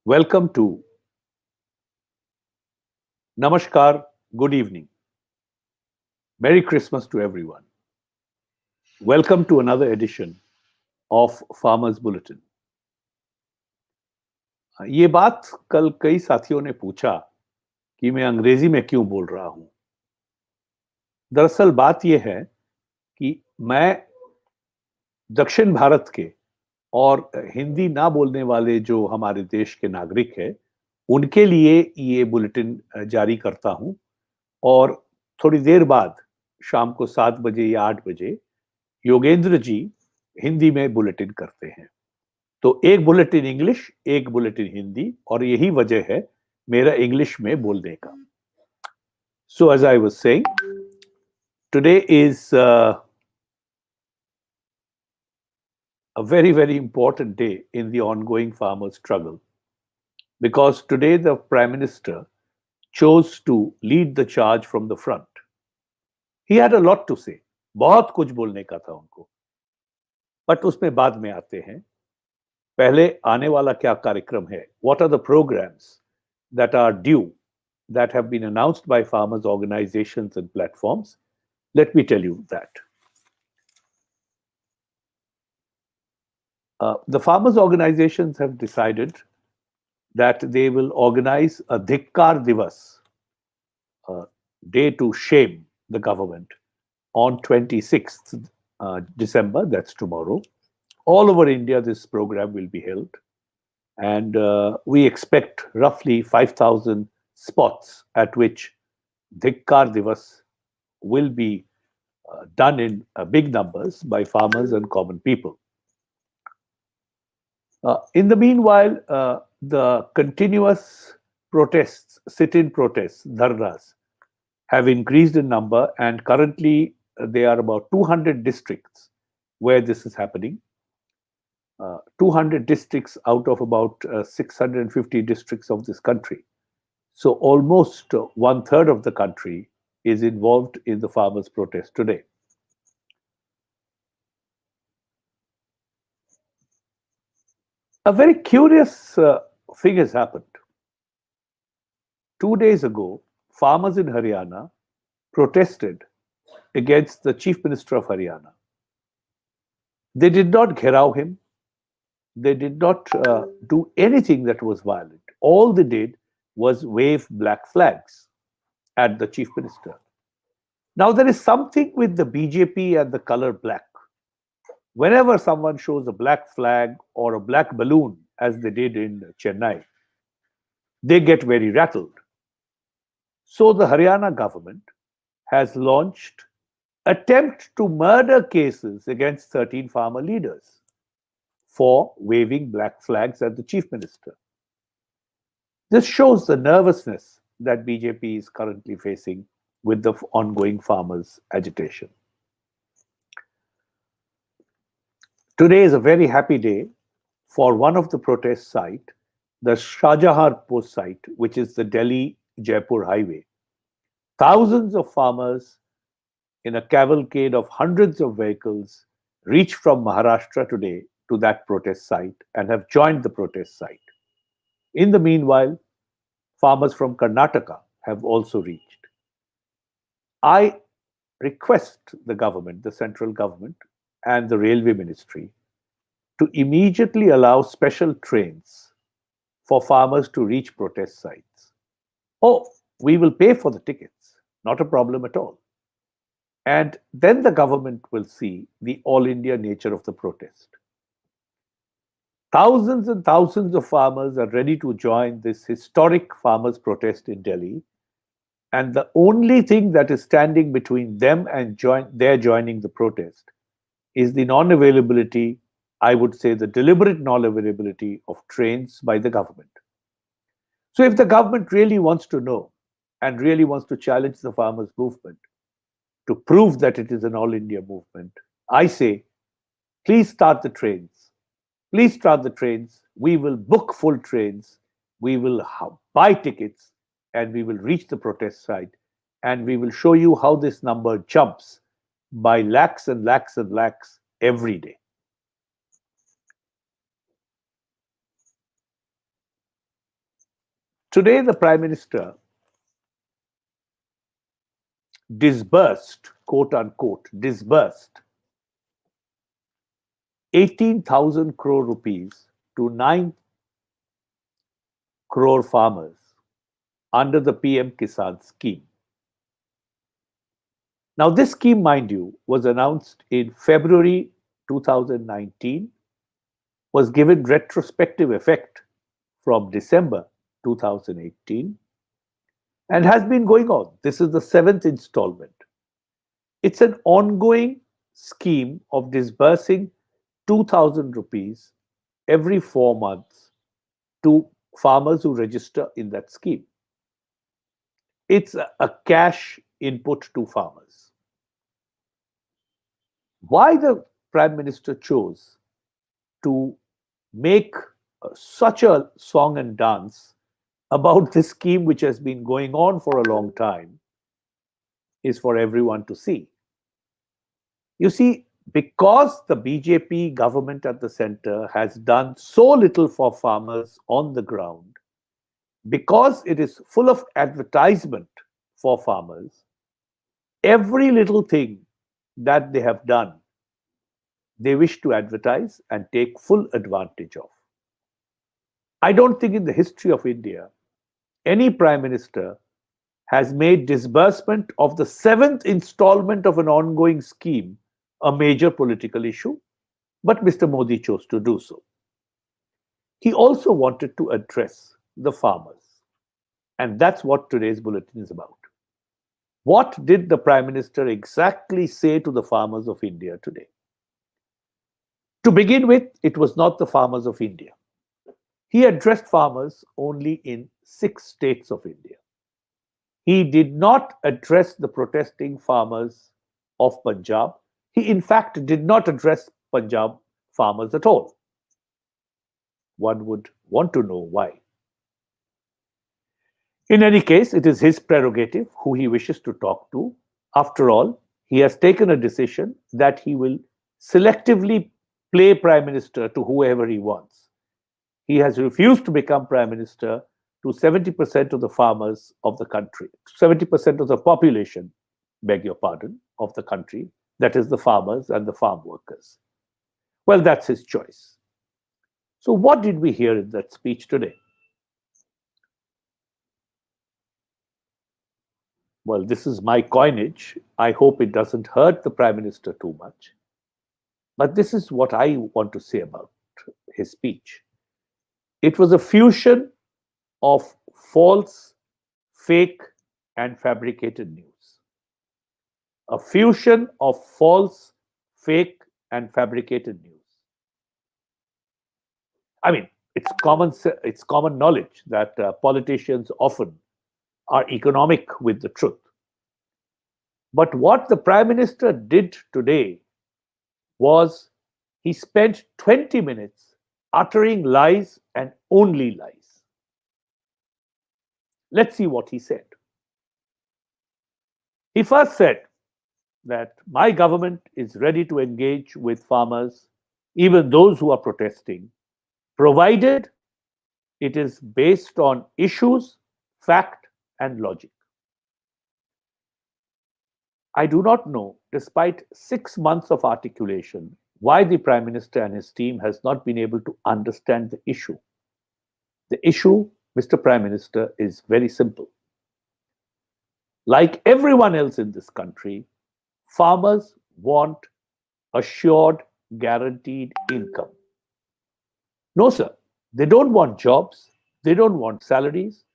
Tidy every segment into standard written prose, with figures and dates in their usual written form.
Welcome to Namaskar, good evening. Merry Christmas to everyone. Welcome to another edition of Farmers Bulletin. ये बात कल कई साथियों ने पूछा कि मैं अंग्रेजी में क्यों बोल रहा हूं। दरअसल बात यह है कि मैं दक्षिण भारत के और हिंदी ना बोलने वाले जो हमारे देश के नागरिक हैं, उनके लिए ये बुलेटिन जारी करता हूं और थोड़ी देर बाद शाम को 7 बजे या 8 बजे योगेंद्र जी हिंदी में बुलेटिन करते हैं। तो एक बुलेटिन इंग्लिश, एक बुलेटिन हिंदी और यही वजह है मेरा इंग्लिश में बोलने का। So as I was saying, today is a very important day in the ongoing farmers' struggle because today the Prime Minister chose to lead the charge from the front. He had a lot to say, बहुत कुछ बोलने का था उनको, but उसमें बाद में आते हैं। पहले आने वाला क्या कार्यक्रम है? What are the programs that are due, that have been announced by farmers organizations and platforms? Let me tell you that. The farmers organizations have decided that they will organize a Dhikkar Divas, a day to shame the government, on 26th December, that's tomorrow. All over India, this program will be held. And we expect roughly 5,000 spots at which Dhikkar Divas will be done in big numbers by farmers and common people. In the meanwhile, the continuous protests, sit-in protests, dharnas, have increased in number, and currently there are about 200 districts where this is happening. 200 districts out of about 650 districts of this country. So almost one third of the country is involved in the farmers' protest today. A very curious thing has happened. 2 days ago, farmers in Haryana protested against the Chief Minister of Haryana. They did not gherao him. They did not do anything that was violent. All they did was wave black flags at the Chief Minister. Now, there is something with the BJP and the color black. Whenever someone shows a black flag or a black balloon, as they did in Chennai, they get very rattled. So the Haryana government has launched attempt to murder cases against 13 farmer leaders for waving black flags at the Chief Minister. This shows the nervousness that BJP is currently facing with the ongoing farmers' agitation. Today is a very happy day for one of the protest site, the Shahjahan Post site, which is the Delhi-Jaipur highway. Thousands of farmers in a cavalcade of hundreds of vehicles reached from Maharashtra today to that protest site and have joined the protest site. In the meanwhile, farmers from Karnataka have also reached. I request the government, the central government, and the railway ministry to immediately allow special trains for farmers to reach protest sites. Oh, we will pay for the tickets, not a problem at all. And then the government will see the all India nature of the protest. Thousands and thousands of farmers are ready to join this historic farmers' protest in Delhi. And the only thing that is standing between them and their joining the protest is the non-availability, I would say the deliberate non-availability of trains by the government. So if the government really wants to know and really wants to challenge the farmers' movement to prove that it is an all-India movement, I say, please start the trains. Please start the trains. We will book full trains. We will buy tickets and we will reach the protest site and we will show you how this number jumps by lakhs and lakhs and lakhs every day. Today, the Prime Minister disbursed, quote unquote, disbursed 18,000 crore rupees to 9 crore farmers under the PM Kisan scheme. Now, this scheme, mind you, was announced in February 2019, was given retrospective effect from December 2018, and has been going on. This is the seventh installment. It's an ongoing scheme of disbursing 2,000 rupees every 4 months to farmers who register in that scheme. It's a cash input to farmers. Why the Prime Minister chose to make such a song and dance about this scheme, which has been going on for a long time, is for everyone to see. You see, because the BJP government at the center has done so little for farmers on the ground, because it is full of advertisement for farmers, every little thing that they have done, they wish to advertise and take full advantage of. I don't think in the history of India, any Prime Minister has made disbursement of the seventh installment of an ongoing scheme a major political issue, but Mr. Modi chose to do so. He also wanted to address the farmers, and that's what today's bulletin is about. What did the Prime Minister exactly say to the farmers of India today? To begin with, it was not the farmers of India. He addressed farmers only in 6 states of India. He did not address the protesting farmers of Punjab. He, in fact, did not address Punjab farmers at all. One would want to know why. In any case, it is his prerogative who he wishes to talk to. After all, he has taken a decision that he will selectively play Prime Minister to whoever he wants. He has refused to become Prime Minister to 70% of the farmers of the country, 70% of the population, beg your pardon, of the country, that is the farmers and the farm workers. Well, that's his choice. So what did we hear in that speech today? Well, this is my coinage. I hope it doesn't hurt the Prime Minister too much. But this is what I want to say about his speech. It was a fusion of false, fake, and fabricated news. A fusion of false, fake, and fabricated news. I mean, it's common knowledge that politicians often are economic with the truth. But what the Prime Minister did today was he spent 20 minutes uttering lies and only lies. Let's see what he said. He first said that my government is ready to engage with farmers, even those who are protesting, provided it is based on issues, fact, and logic. I do not know, despite 6 months of articulation, why the Prime Minister and his team has not been able to understand the issue. The issue, Mr. Prime Minister, is very simple. Like everyone else in this country, farmers want assured, guaranteed income. No, sir. They don't want jobs. They don't want salaries.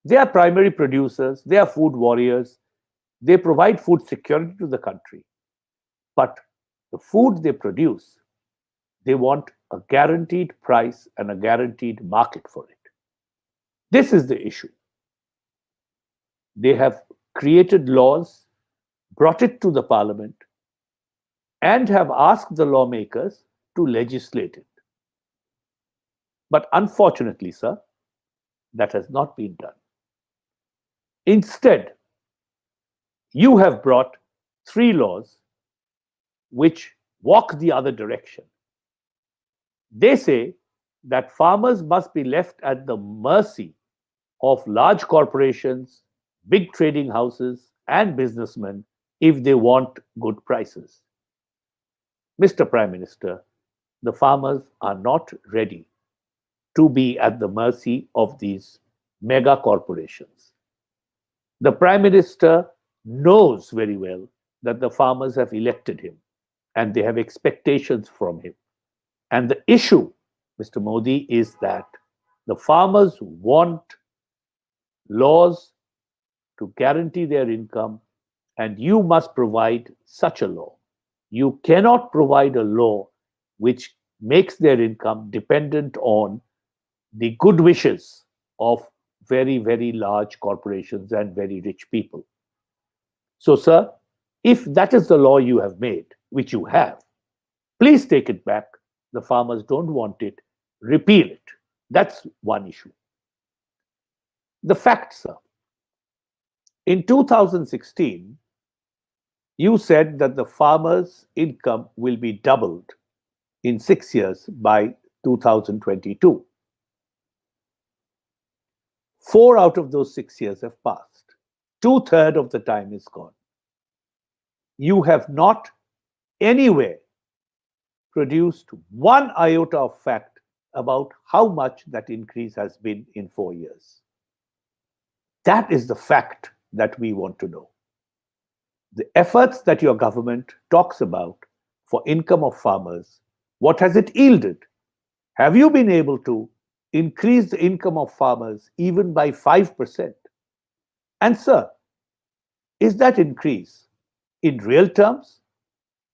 They are primary producers. They are food warriors. They provide food security to the country. But the food they produce, they want a guaranteed price and a guaranteed market for it. This is the issue. They have created laws, brought it to the parliament, and have asked the lawmakers to legislate it. But unfortunately, sir, that has not been done. Instead, you have brought 3 laws which walk the other direction. They say that farmers must be left at the mercy of large corporations, big trading houses, and businessmen if they want good prices. Mr. Prime Minister, the farmers are not ready to be at the mercy of these mega corporations. The Prime Minister knows very well that the farmers have elected him and they have expectations from him. And the issue, Mr. Modi, is that the farmers want laws to guarantee their income, and you must provide such a law. You cannot provide a law which makes their income dependent on the good wishes of very, very large corporations and very rich people. So, sir, if that is the law you have made, which you have, please take it back. The farmers don't want it. Repeal it. That's one issue. The facts, sir. In 2016, you said that the farmers' income will be doubled in 6 years by 2022. 4 out of those 6 years have passed. Two-thirds of the time is gone. You have not anywhere produced one iota of fact about how much that increase has been in 4 years. That is the fact that we want to know. The efforts that your government talks about for income of farmers, what has it yielded? Have you been able to increase the income of farmers even by 5%? And sir, is that increase in real terms,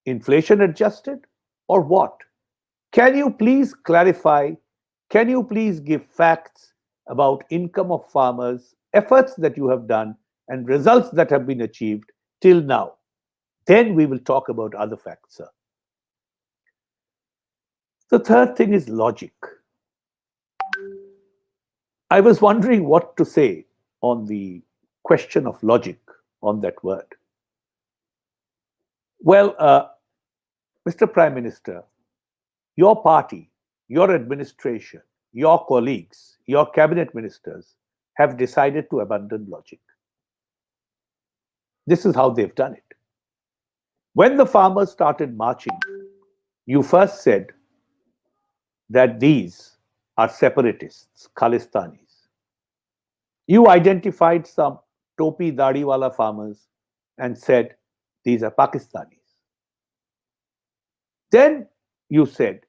inflation adjusted, or what? Can you please clarify? Can you please give facts about income of farmers, efforts that you have done, and results that have been achieved till now? Then we will talk about other facts, sir. The third thing is logic. I was wondering what to say on the question of logic on that word. Well, Mr. Prime Minister, your party, your administration, your colleagues, your cabinet ministers have decided to abandon logic. This is how they've done it. When the farmers started marching, you first said that these are separatists, Khalistanis. You identified some topi dadiwala farmers and said these are Pakistanis. Then you said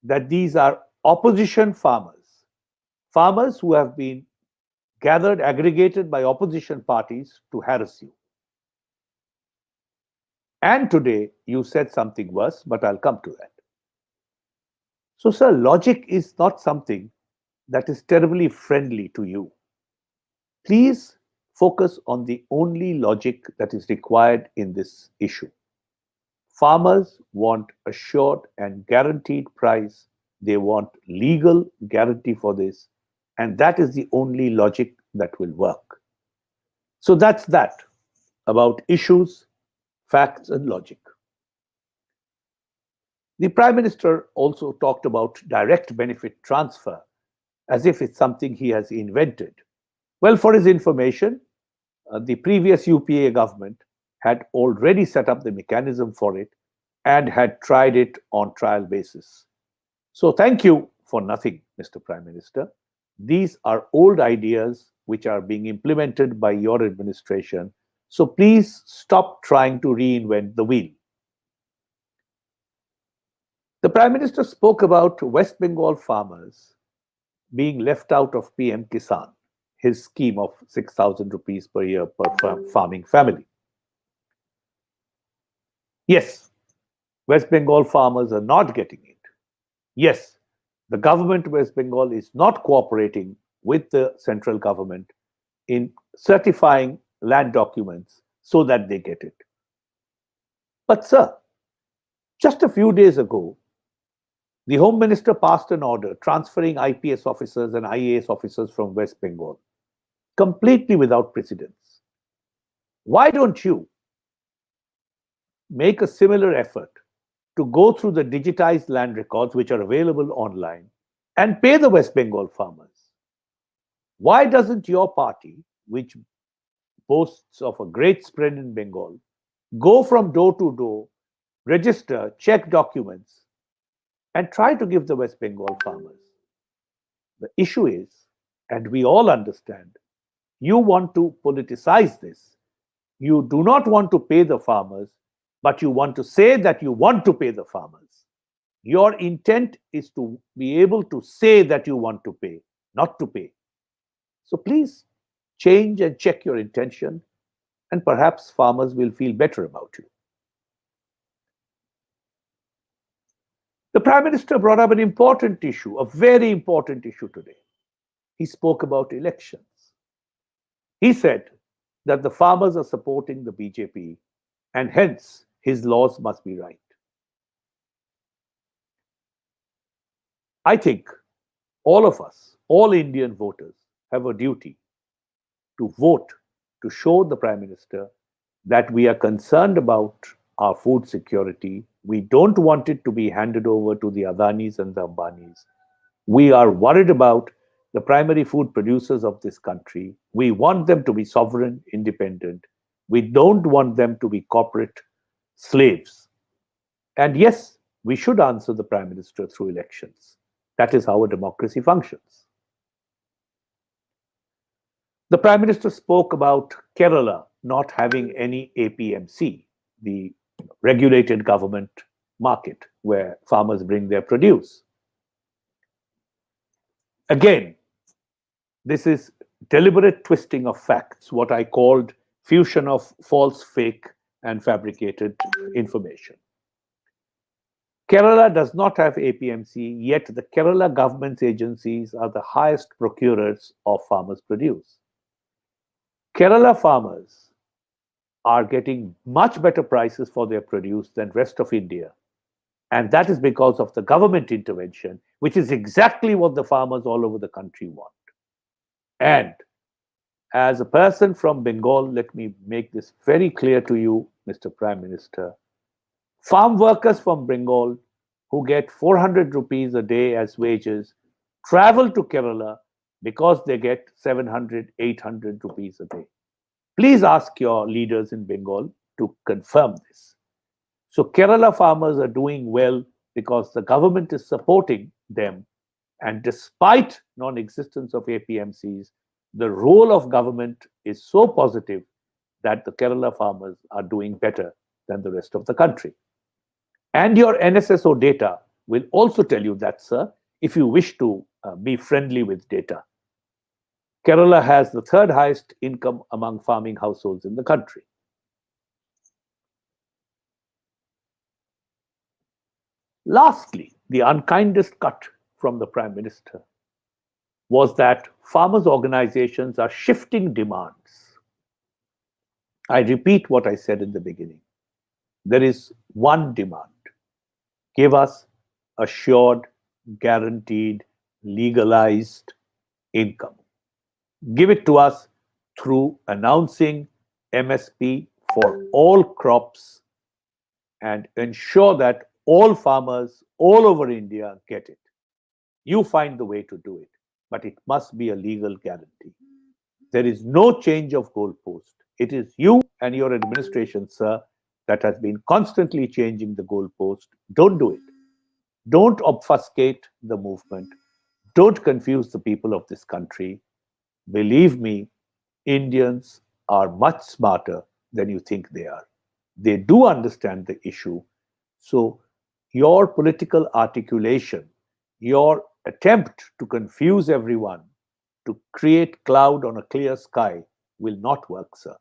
that these are opposition farmers, farmers who have been gathered, aggregated by opposition parties to harass you. And today you said something worse, but I'll come to that. So, sir, logic is not something that is terribly friendly to you. Please focus on the only logic that is required in this issue. Farmers want assured and guaranteed price. They want legal guarantee for this. And that is the only logic that will work. So that's that about issues, facts, and logic. The Prime Minister also talked about direct benefit transfer as if it's something he has invented. Well, for his information, the previous UPA government had already set up the mechanism for it and had tried it on trial basis. So thank you for nothing, Mr. Prime Minister. These are old ideas which are being implemented by your administration. So please stop trying to reinvent the wheel. The Prime Minister spoke about West Bengal farmers being left out of PM Kisan, his scheme of 6,000 rupees per year per farming family. Yes, West Bengal farmers are not getting it. Yes, the government of West Bengal is not cooperating with the central government in certifying land documents so that they get it. But sir, just a few days ago, the Home Minister passed an order transferring IPS officers and IAS officers from West Bengal, completely without precedence. Why don't you make a similar effort to go through the digitized land records which are available online and pay the West Bengal farmers? Why doesn't your party, which boasts of a great spread in Bengal, go from door to door, register, check documents, and try to give the West Bengal farmers? The issue is, and we all understand, you want to politicize this. You do not want to pay the farmers, but you want to say that you want to pay the farmers. Your intent is to be able to say that you want to pay, not to pay. So please change and check your intention, and perhaps farmers will feel better about you. The Prime Minister brought up an important issue, a very important issue today. He spoke about elections. He said that the farmers are supporting the BJP and hence his laws must be right. I think all of us, all Indian voters, have a duty to vote to show the Prime Minister that we are concerned about our food security. We don't want it to be handed over to the Adanis and the Ambanis. We are worried about the primary food producers of this country. We want them to be sovereign, independent. We don't want them to be corporate slaves. And yes, we should answer the Prime Minister through elections. That is how a democracy functions. The Prime Minister spoke about Kerala not having any APMC, the regulated government market where farmers bring their produce. Again, this is deliberate twisting of facts, what I called fusion of false, fake, and fabricated information. Kerala does not have APMC, yet the Kerala government's agencies are the highest procurers of farmers' produce. Kerala farmers are getting much better prices for their produce than rest of India. And that is because of the government intervention, which is exactly what the farmers all over the country want. And as a person from Bengal, let me make this very clear to you, Mr. Prime Minister. Farm workers from Bengal who get 400 rupees a day as wages travel to Kerala because they get 700, 800 rupees a day. Please ask your leaders in Bengal to confirm this. So Kerala farmers are doing well because the government is supporting them. And despite non-existence of APMCs, the role of government is so positive that the Kerala farmers are doing better than the rest of the country. And your NSSO data will also tell you that, sir, if you wish to be friendly with data. Kerala has the third highest income among farming households in the country. Lastly, the unkindest cut from the Prime Minister was that farmers' organizations are shifting demands. I repeat what I said in the beginning. There is one demand. Give us assured, guaranteed, legalized income. Give it to us through announcing MSP for all crops and ensure that all farmers all over India get it. You find the way to do it, but it must be a legal guarantee. There is no change of goalpost. It is you and your administration, sir, that has been constantly changing the goalpost. Don't do it. Don't obfuscate the movement. Don't confuse the people of this country. Believe me, Indians are much smarter than you think they are. They do understand the issue. So, your political articulation, your attempt to confuse everyone, to create cloud on a clear sky, will not work, sir.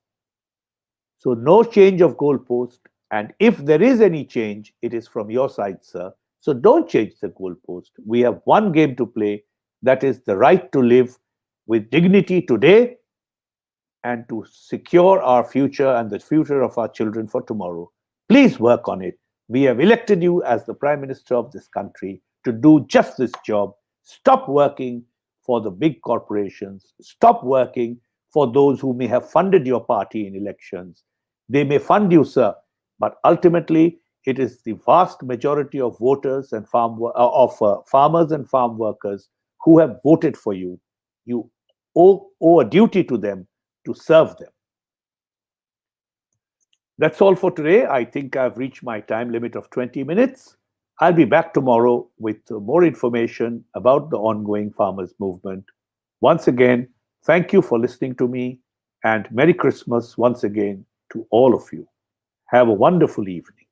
So, no change of goalpost. And if there is any change, it is from your side, sir. So, don't change the goalpost. We have one game to play, that is the right to live with dignity today and to secure our future and the future of our children for tomorrow. Please work on it. We have elected you as the Prime Minister of this country to do just this job. Stop working for the big corporations. Stop working for those who may have funded your party in elections. They may fund you, sir, but ultimately it is the vast majority of voters and farmers and farm workers who have voted for you. You owe a duty to them to serve them. That's all for today. I think I've reached my time limit of 20 minutes. I'll be back tomorrow with more information about the ongoing farmers' movement. Once again, thank you for listening to me, and Merry Christmas once again to all of you. Have a wonderful evening.